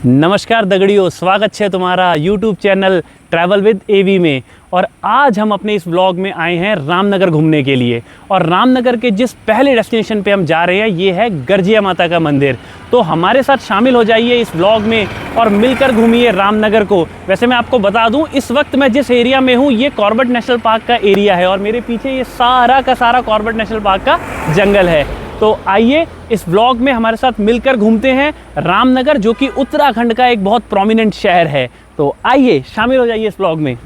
नमस्कार दगड़ियों, स्वागत है तुम्हारा YouTube चैनल ट्रैवल विद एवी में। और आज हम अपने इस व्लॉग में आए हैं रामनगर घूमने के लिए। और रामनगर के जिस पहले डेस्टिनेशन पे हम जा रहे हैं ये है गर्जिया माता का मंदिर। तो हमारे साथ शामिल हो जाइए इस व्लॉग में और मिलकर घूमिए रामनगर को। वैसे मैं आपको बता दूं, इस वक्त मैं जिस एरिया में हूं ये कॉर्बेट नेशनल पार्क का एरिया है और मेरे पीछे ये सारा का सारा कॉर्बेट नेशनल पार्क का जंगल है। तो आइए इस व्लॉग में हमारे साथ मिलकर घूमते हैं रामनगर, जो कि उत्तराखंड का एक बहुत प्रोमिनेंट शहर है। तो आइए शामिल हो जाइए इस व्लॉग में।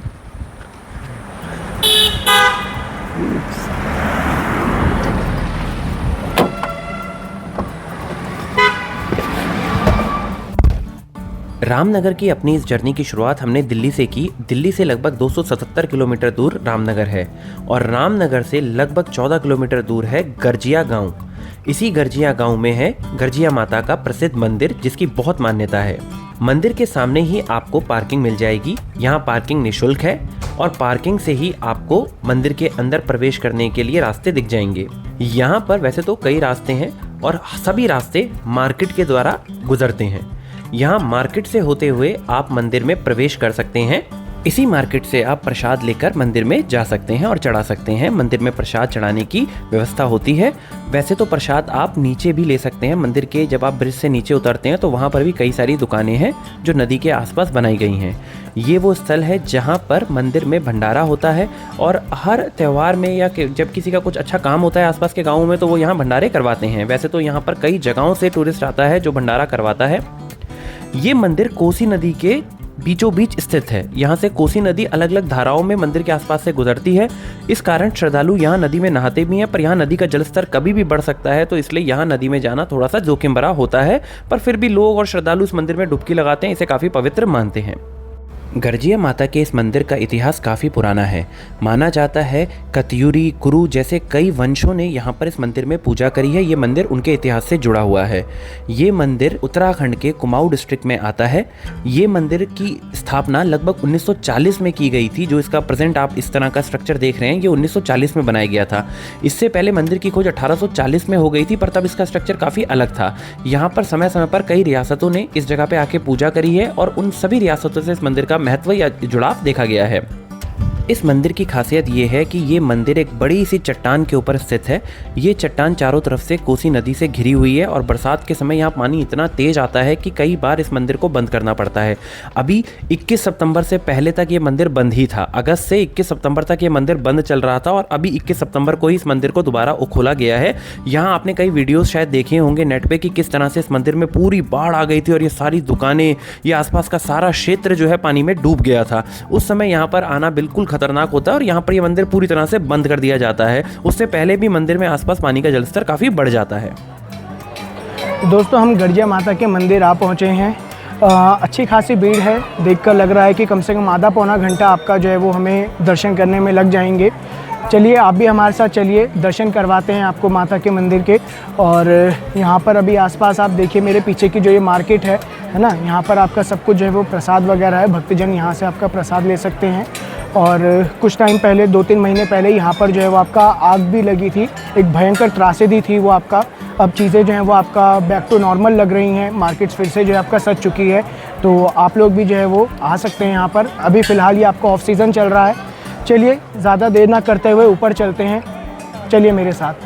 रामनगर की अपनी इस जर्नी की शुरुआत हमने दिल्ली से की। दिल्ली से लगभग 277 किलोमीटर दूर रामनगर है और रामनगर से लगभग 14 किलोमीटर दूर है गर्जिया गांव। इसी गर्जिया गांव में है गर्जिया माता का प्रसिद्ध मंदिर, जिसकी बहुत मान्यता है। मंदिर के सामने ही आपको पार्किंग मिल जाएगी। यहाँ पार्किंग निःशुल्क है और पार्किंग से ही आपको मंदिर के अंदर प्रवेश करने के लिए रास्ते दिख जाएंगे। यहाँ पर वैसे तो कई रास्ते हैं और सभी रास्ते मार्केट के द्वारा गुजरते हैं। यहाँ मार्केट से होते हुए आप मंदिर में प्रवेश कर सकते हैं। इसी मार्केट से आप प्रसाद लेकर मंदिर में जा सकते हैं और चढ़ा सकते हैं। मंदिर में प्रसाद चढ़ाने की व्यवस्था होती है। वैसे तो प्रसाद आप नीचे भी ले सकते हैं। मंदिर के जब आप ब्रिज से नीचे उतरते हैं तो वहाँ पर भी कई सारी दुकानें हैं जो नदी के आसपास बनाई गई हैं। ये वो स्थल है जहाँ पर मंदिर में भंडारा होता है और हर त्यौहार में या जब किसी का कुछ अच्छा काम होता है आसपास के गाँवों में तो वो यहाँ भंडारे करवाते हैं। वैसे तो यहाँ पर कई जगहों से टूरिस्ट आता है जो भंडारा करवाता है। ये मंदिर कोसी नदी के बीचों बीच स्थित है। यहाँ से कोसी नदी अलग अलग धाराओं में मंदिर के आसपास से गुजरती है। इस कारण श्रद्धालु यहाँ नदी में नहाते भी हैं, पर यहाँ नदी का जलस्तर कभी भी बढ़ सकता है, तो इसलिए यहाँ नदी में जाना थोड़ा सा जोखिम भरा होता है। पर फिर भी लोग और श्रद्धालु इस मंदिर में डुबकी लगाते हैं, इसे काफ़ी पवित्र मानते हैं। गर्जिया माता के इस मंदिर का इतिहास काफ़ी पुराना है। माना जाता है कत्यूरी, कुरु जैसे कई वंशों ने यहाँ पर इस मंदिर में पूजा करी है। ये मंदिर उनके इतिहास से जुड़ा हुआ है। ये मंदिर उत्तराखंड के कुमाऊं डिस्ट्रिक्ट में आता है। ये मंदिर की स्थापना लगभग 1940 में की गई थी। जो इसका प्रेजेंट आप इस तरह का स्ट्रक्चर देख रहे हैं ये 1940 में बनाया गया था। इससे पहले मंदिर की खोज 1840 में हो गई थी, पर तब इसका स्ट्रक्चर काफ़ी अलग था। यहाँ पर समय समय पर कई रियासतों ने इस जगह पर आके पूजा करी है और उन सभी रियासतों से इस मंदिर का महत्व या जुड़ाव देखा गया है। इस मंदिर की खासियत ये है कि ये मंदिर एक बड़ी सी चट्टान के ऊपर स्थित है। ये चट्टान चारों तरफ से कोसी नदी से घिरी हुई है और बरसात के समय यहाँ पानी इतना तेज आता है कि कई बार इस मंदिर को बंद करना पड़ता है। अभी 21 सितंबर से पहले तक ये मंदिर बंद ही था। अगस्त से 21 सितंबर तक ये मंदिर बंद चल रहा था और अभी 21 सितंबर को ही इस मंदिर को दोबारा खोला गया है। यहाँ आपने कई वीडियोज़ शायद देखे होंगे नेट पे कि किस तरह से इस मंदिर में पूरी बाढ़ आ गई थी और ये सारी दुकानें, ये आसपास का सारा क्षेत्र जो है पानी में डूब गया था। उस समय यहाँ पर आना बिल्कुल खतरनाक होता है और यहाँ पर ये मंदिर पूरी तरह से बंद कर दिया जाता है। उससे पहले भी मंदिर में आसपास पानी का जलस्तर काफ़ी बढ़ जाता है। दोस्तों, हम गर्जिया माता के मंदिर आ पहुँचे हैं। अच्छी खासी भीड़ है। देखकर लग रहा है कि कम से कम आधा पौना घंटा आपका जो है वो हमें दर्शन करने में लग जाएंगे। चलिए आप भी हमारे साथ चलिए, दर्शन करवाते हैं आपको माता के मंदिर के। और यहाँ पर अभी आसपास आप देखिए मेरे पीछे की जो ये मार्केट है ना, यहाँ पर आपका सब कुछ जो है वो प्रसाद वगैरह है। भक्तजन यहाँ से आपका प्रसाद ले सकते हैं। और कुछ टाइम पहले 2-3 महीने पहले यहाँ पर जो है वो आपका आग भी लगी थी, एक भयंकर त्रासदी थी वो आपका। अब चीज़ें जो हैं वो आपका बैक टू नॉर्मल लग रही हैं। मार्केट्स फिर से जो है आपका सज चुकी है, तो आप लोग भी जो है वो आ सकते हैं यहाँ पर। अभी फ़िलहाल ये आपका ऑफ सीज़न चल रहा है। चलिए ज़्यादा देर ना करते हुए ऊपर चलते हैं, चलिए मेरे साथ।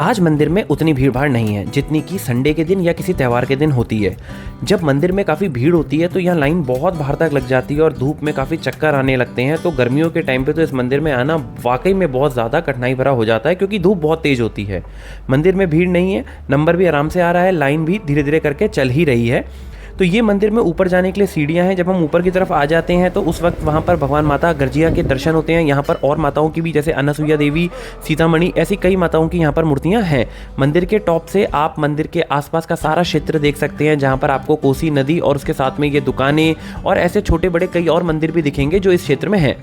आज मंदिर में उतनी भीड़ भाड़ नहीं है जितनी कि संडे के दिन या किसी त्यौहार के दिन होती है। जब मंदिर में काफ़ी भीड़ होती है तो यहाँ लाइन बहुत बाहर तक लग जाती है और धूप में काफ़ी चक्कर आने लगते हैं। तो गर्मियों के टाइम पे तो इस मंदिर में आना वाकई में बहुत ज़्यादा कठिनाई भरा हो जाता है, क्योंकि धूप बहुत तेज़ होती है। मंदिर में भीड़ नहीं है, नंबर भी आराम से आ रहा है, लाइन भी धीरे धीरे करके चल ही रही है। तो ये मंदिर में ऊपर जाने के लिए सीढ़ियाँ हैं। जब हम ऊपर की तरफ आ जाते हैं तो उस वक्त वहाँ पर भगवान माता गर्जिया के दर्शन होते हैं। यहाँ पर और माताओं की भी, जैसे अनसुईया देवी, सीतामढ़ी, ऐसी कई माताओं की यहाँ पर मूर्तियाँ हैं। मंदिर के टॉप से आप मंदिर के आसपास का सारा क्षेत्र देख सकते हैं, जहाँ पर आपको कोसी नदी और उसके साथ में ये दुकानें और ऐसे छोटे बड़े कई और मंदिर भी दिखेंगे जो इस क्षेत्र में हैं।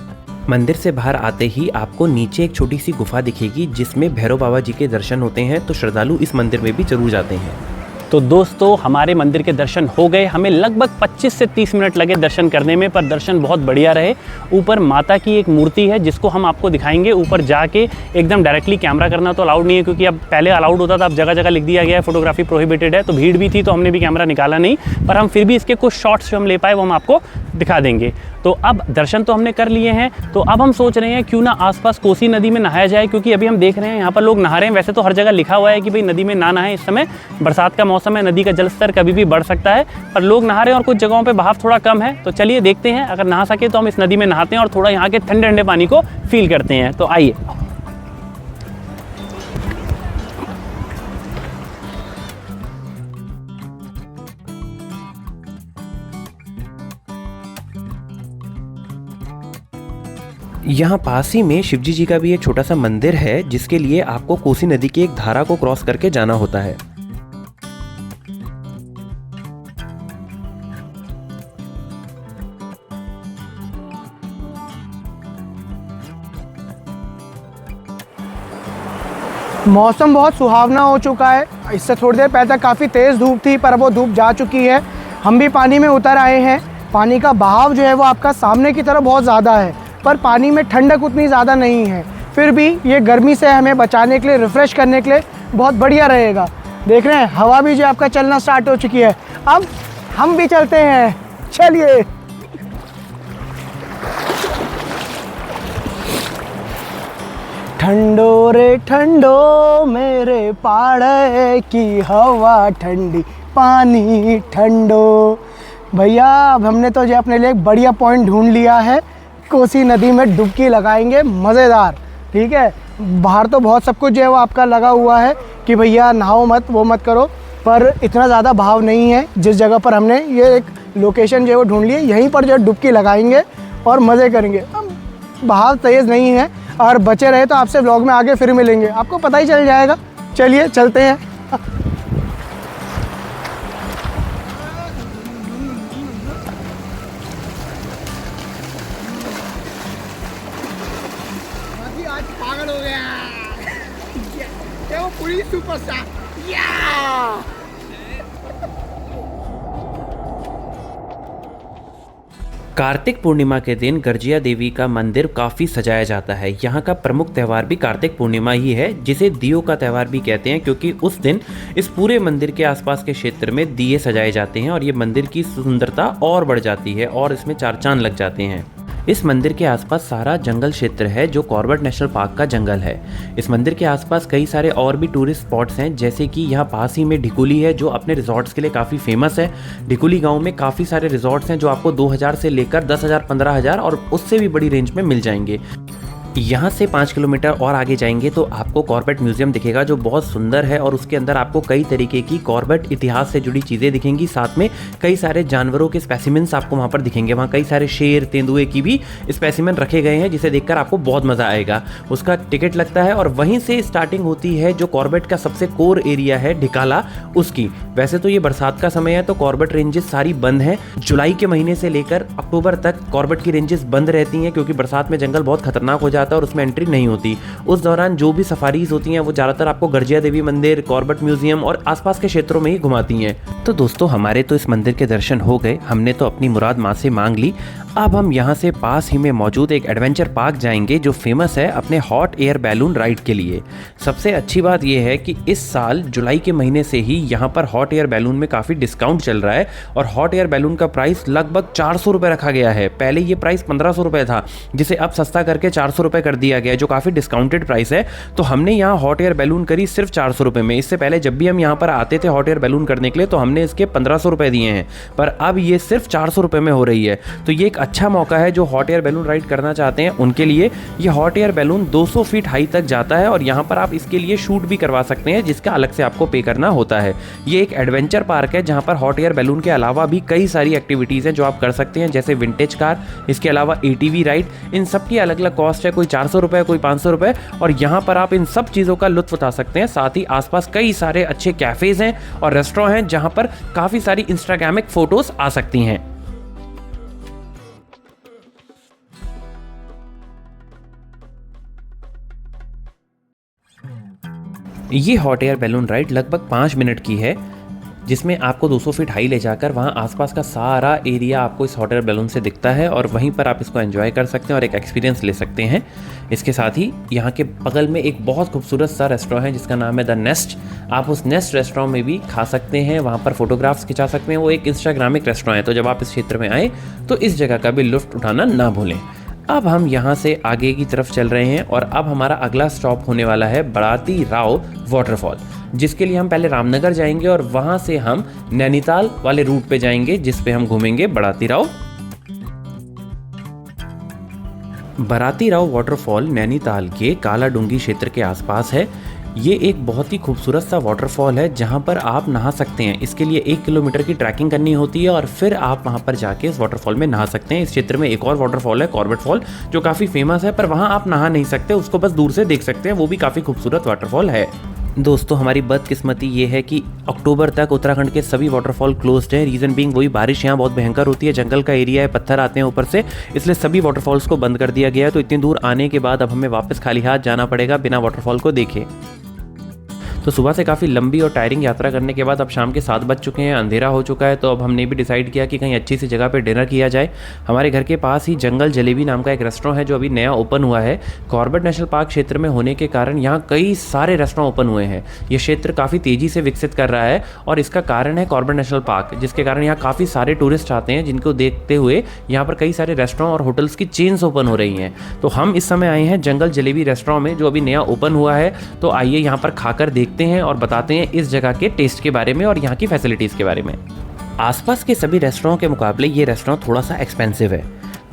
मंदिर से बाहर आते ही आपको नीचे एक छोटी सी गुफा दिखेगी जिसमें भैरव बाबा जी के दर्शन होते हैं। तो श्रद्धालु इस मंदिर में भी जरूर जाते हैं। तो दोस्तों हमारे मंदिर के दर्शन हो गए। हमें लगभग 25 से 30 मिनट लगे दर्शन करने में, पर दर्शन बहुत बढ़िया रहे। ऊपर माता की एक मूर्ति है जिसको हम आपको दिखाएंगे। ऊपर जाके एकदम डायरेक्टली कैमरा करना तो अलाउड नहीं है, क्योंकि अब पहले अलाउड होता था, अब जगह जगह लिख दिया गया है फोटोग्राफी प्रोहिबिटेड है। तो भीड़ भी थी तो हमने भी कैमरा निकाला नहीं, पर हम फिर भी इसके कुछ शॉट्स जो हम ले पाए वो हम आपको दिखा देंगे। तो अब दर्शन तो हमने कर लिए हैं, तो अब हम सोच रहे हैं क्यों ना आसपास कोसी नदी में नहाया जाए, क्योंकि अभी हम देख रहे हैं यहाँ पर लोग नहा रहे हैं। वैसे तो हर जगह लिखा हुआ है कि भाई नदी में ना नहाएं, इस समय बरसात का मौसम है, नदी का जलस्तर कभी भी बढ़ सकता है, पर लोग नहा रहे हैं और कुछ जगहों पे बहाव थोड़ा कम है। तो चलिए देखते हैं, अगर नहा सके तो हम इस नदी में नहाते हैं और थोड़ा यहाँ के ठंडे ठंडे पानी को फील करते हैं। तो आइए। यहाँ पास ही में शिवजी जी का भी एक छोटा सा मंदिर है, जिसके लिए आपको कोसी नदी की एक धारा को क्रॉस करके जाना होता है। मौसम बहुत सुहावना हो चुका है। इससे थोड़ी देर पहले तक काफ़ी तेज़ धूप थी, पर अब वो धूप जा चुकी है। हम भी पानी में उतर आए हैं। पानी का बहाव जो है वो आपका सामने की तरफ बहुत ज़्यादा है, पर पानी में ठंडक उतनी ज़्यादा नहीं है। फिर भी ये गर्मी से हमें बचाने के लिए, रिफ़्रेश करने के लिए बहुत बढ़िया रहेगा। देख रहे हैं हवा भी जो आपका चलना स्टार्ट हो चुकी है। अब हम भी चलते हैं, चलिए। ठंडो रे ठंडो मेरे पाड़े की हवा ठंडी, पानी ठंडो। भैया अब हमने तो जो अपने लिए एक बढ़िया पॉइंट ढूंढ लिया है। कोसी नदी में डुबकी लगाएंगे, मज़ेदार। ठीक है, बाहर तो बहुत सब कुछ जो है वो आपका लगा हुआ है कि भैया नहाओ मत, वो मत करो, पर इतना ज़्यादा बहाव नहीं है। जिस जगह पर हमने ये एक लोकेशन जो है वो ढूंढ ली है, यहीं पर जो है डुबकी लगाएंगे और मज़े करेंगे। अब बहाव तेज़ नहीं है, और बचे रहे तो आपसे व्लॉग में आगे फिर मिलेंगे, आपको पता ही चल जाएगा। चलिए चलते हैं। आज पागल हो गया, ये वो पूरी सुपरस्टार। कार्तिक पूर्णिमा के दिन गर्जिया देवी का मंदिर काफ़ी सजाया जाता है। यहाँ का प्रमुख त्यौहार भी कार्तिक पूर्णिमा ही है, जिसे दियों का त्यौहार भी कहते हैं, क्योंकि उस दिन इस पूरे मंदिर के आसपास के क्षेत्र में दिए सजाए जाते हैं और ये मंदिर की सुंदरता और बढ़ जाती है और इसमें चार चांद लग जाते हैं। इस मंदिर के आसपास सारा जंगल क्षेत्र है, जो कॉर्बेट नेशनल पार्क का जंगल है। इस मंदिर के आसपास कई सारे और भी टूरिस्ट स्पॉट्स हैं, जैसे कि यहाँ पास ही में ढिकुली है, जो अपने रिजॉर्ट्स के लिए काफ़ी फेमस है। ढिकुली गांव में काफ़ी सारे रिजॉर्ट्स हैं, जो आपको 2000 से लेकर 10,000, 15,000 और उससे भी बड़ी रेंज में मिल जाएंगे। यहाँ से 5 किलोमीटर और आगे जाएंगे तो आपको कॉर्बेट म्यूजियम दिखेगा, जो बहुत सुंदर है और उसके अंदर आपको कई तरीके की कॉर्बेट इतिहास से जुड़ी चीज़ें दिखेंगी। साथ में कई सारे जानवरों के स्पेसिमेंस आपको वहाँ पर दिखेंगे। वहाँ कई सारे शेर, तेंदुए की भी स्पेसिमेन रखे गए हैं, जिसे देखकर आपको बहुत मज़ा आएगा। उसका टिकट लगता है और वहीं से स्टार्टिंग होती है जो कॉर्बेट का सबसे कोर एरिया है ढिकाला, उसकी। वैसे तो ये बरसात का समय है तो कॉर्बेट रेंजेस सारी बंद हैं। जुलाई के महीने से लेकर अक्टूबर तक कॉर्बेट की रेंजेस बंद रहती हैं, क्योंकि बरसात में जंगल बहुत खतरनाक हो जाता है और उसमें एंट्री नहीं होती। उस दौरान जो भी सफारीज होती हैं वो ज़्यादातर आपको गर्जिया देवी मंदिर, कॉर्बेट म्यूजियम और आसपास के क्षेत्रों में ही घुमाती हैं। तो दोस्तों हमारे तो इस मंदिर के दर्शन हो गए, हमने तो अपनी मुराद माँ से मांग ली। अब हम यहाँ से पास ही में मौजूद एक एडवेंचर पार्क जाएंगे, जो फेमस है अपने हॉट एयर बैलून राइड के लिए। सबसे अच्छी बात यह है कि इस साल जुलाई के महीने से ही यहाँ पर हॉट एयर बैलून में काफ़ी डिस्काउंट चल रहा है और हॉट एयर बैलून का प्राइस लगभग 400 रुपये रखा गया है। पहले ये प्राइस 1500 रुपये था, जिसे अब सस्ता करके 400 रुपये कर दिया गया है, जो काफ़ी डिस्काउंटेड प्राइस है। तो हमने यहाँ हॉट एयर बैलून करी सिर्फ 400 रुपये में। इससे पहले जब भी हम यहाँ पर आते थे हॉट एयर बैलून करने के लिए, तो हमने इसके 1500 रुपये दिए हैं, पर अब ये सिर्फ 400 रुपये में हो रही है। तो ये एक अच्छा मौका है जो हॉट एयर बैलून राइड करना चाहते हैं उनके लिए। ये hot air balloon 200 feet high तक जाता है और यहाँ पर आप इसके लिए शूट भी करवा सकते हैं, जिसका अलग से आपको पे करना होता है। ये एक एडवेंचर पार्क है जहाँ पर हॉट एयर बैलून के अलावा भी कई सारी एक्टिविटीज़ हैं जो आप कर सकते हैं, जैसे विंटेज कार, इसके अलावा ATV राइड। इन सब की अलग अलग कॉस्ट है, कोई 400 रुपये, कोई 500 रुपये, और यहाँ पर आप इन सब चीज़ों का लुत्फ उठा सकते हैं। साथ ही आसपास कई सारे अच्छे कैफ़ेज़ हैं और रेस्टोरेंट हैं जहाँ पर काफ़ी सारी इंस्टाग्रामिक फ़ोटोज़ आ सकती हैं। ये हॉट एयर बैलून राइड लगभग 5 मिनट की है। जिसमें आपको 200 फीट हाई ले जाकर वहाँ आसपास का सारा एरिया आपको इस हॉट एयर बैलून से दिखता है और वहीं पर आप इसको एंजॉय कर सकते हैं और एक एक्सपीरियंस ले सकते हैं। इसके साथ ही यहाँ के बगल में एक बहुत खूबसूरत सा रेस्टोरेंट है जिसका नाम है द नेस्ट। आप उस नेस्ट रेस्टोरेंट में भी खा सकते हैं, वहाँ पर फोटोग्राफ्स खिंचा सकते हैं। वो एक इंस्टाग्रामिक रेस्टोरेंट है, तो जब आप इस क्षेत्र में आए तो इस जगह का भी लुत्फ उठाना ना भूलें। अब हम यहाँ से आगे की तरफ चल रहे हैं और अब हमारा अगला स्टॉप होने वाला है बड़ाती राव वाटरफॉल, जिसके लिए हम पहले रामनगर जाएंगे और वहाँ से हम नैनीताल वाले रूट पे जाएंगे जिस पे हम घूमेंगे बड़ाती राव। बड़ाती राव वाटरफॉल नैनीताल के कालाडूंगी क्षेत्र के आसपास है। ये एक बहुत ही खूबसूरत सा वाटरफॉल है जहाँ पर आप नहा सकते हैं। इसके लिए 1 किलोमीटर की ट्रैकिंग करनी होती है और फिर आप वहाँ पर जाके इस वाटरफॉल में नहा सकते हैं। इस क्षेत्र में एक और वाटरफॉल है कॉर्बेट फॉल, जो काफ़ी फेमस है, पर वहाँ आप नहा नहीं सकते, उसको बस दूर से देख सकते हैं। वो भी काफ़ी खूबसूरत वाटरफॉल है। दोस्तों, हमारी बदकिस्मती ये है कि अक्टूबर तक उत्तराखंड के सभी वाटरफॉल क्लोज्ड है। रीज़न बीइंग वही, बारिश यहाँ बहुत भयंकर होती है, जंगल का एरिया है, पत्थर आते हैं ऊपर से, इसलिए सभी वाटरफॉल्स को बंद कर दिया गया है। तो इतनी दूर आने के बाद अब हमें वापस खाली हाथ जाना पड़ेगा बिना वाटरफॉल को देखे। तो सुबह से काफ़ी लंबी और टायरिंग यात्रा करने के बाद अब शाम के 7 बज चुके हैं, अंधेरा हो चुका है। तो अब हमने भी डिसाइड किया कि कहीं अच्छी सी जगह पे डिनर किया जाए। हमारे घर के पास ही जंगल जलेबी नाम का एक रेस्टोरेंट है जो अभी नया ओपन हुआ है। कॉर्बेट नेशनल पार्क क्षेत्र में होने के कारण यहाँ कई सारे रेस्टोरेंट ओपन हुए हैं। ये क्षेत्र काफ़ी तेज़ी से विकसित कर रहा है और इसका कारण है कॉर्बेट नेशनल पार्क, जिसके कारण यहाँ काफ़ी सारे टूरिस्ट आते हैं, जिनको देखते हुए यहाँ पर कई सारे रेस्टोरेंट और होटल्स की चेन्स ओपन हो रही हैं। तो हम इस समय आए हैं जंगल जलेबी रेस्टोरेंट में जो अभी नया ओपन हुआ है। तो आइए यहाँ पर खाकर देखते हैं और बताते हैं इस जगह के टेस्ट के बारे में और यहाँ की फैसिलिटीज़ के बारे में। आसपास के सभी रेस्टोरेंट के मुकाबले ये रेस्टोरेंट थोड़ा सा एक्सपेंसिव है,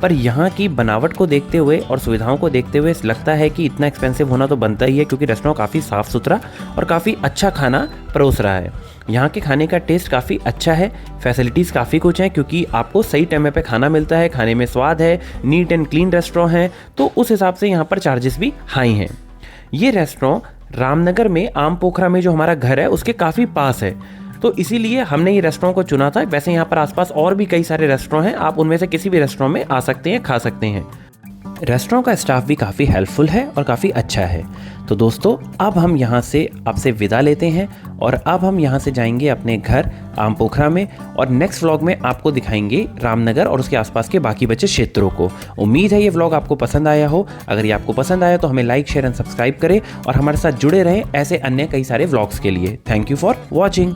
पर यहाँ की बनावट को देखते हुए और सुविधाओं को देखते हुए लगता है कि इतना एक्सपेंसिव होना तो बनता ही है, क्योंकि रेस्टोरेंट काफ़ी साफ़ सुथरा और काफ़ी अच्छा खाना परोस रहा है। यहाँ के खाने का टेस्ट काफ़ी अच्छा है, फैसिलिटीज़ काफ़ी कुछ हैं, क्योंकि आपको सही टाइम पे खाना मिलता है, खाने में स्वाद है, नीट एंड क्लीन रेस्टोरेंट है, तो उस हिसाब से यहाँ पर चार्जेस भी हाई हैं। ये रेस्टोरेंट रामनगर में आम पोखरा में जो हमारा घर है उसके काफ़ी पास है, तो इसीलिए हमने ये रेस्टोरेंट को चुना था। वैसे यहाँ पर आसपास और भी कई सारे रेस्टोरेंट हैं, आप उनमें से किसी भी रेस्टोरेंट में आ सकते हैं, खा सकते हैं। रेस्टोरेंट का स्टाफ भी काफ़ी हेल्पफुल है और काफ़ी अच्छा है। तो दोस्तों, अब हम यहाँ से आपसे विदा लेते हैं और अब हम यहाँ से जाएंगे अपने घर आम पोखरा में और नेक्स्ट व्लॉग में आपको दिखाएंगे रामनगर और उसके आसपास के बाकी बचे क्षेत्रों को। उम्मीद है ये व्लॉग आपको पसंद आया हो। अगर ये आपको पसंद आया तो हमें लाइक, शेयर एंड सब्सक्राइब करें और हमारे साथ जुड़े रहें ऐसे अन्य कई सारे व्लॉग्स के लिए। Thank you for watching.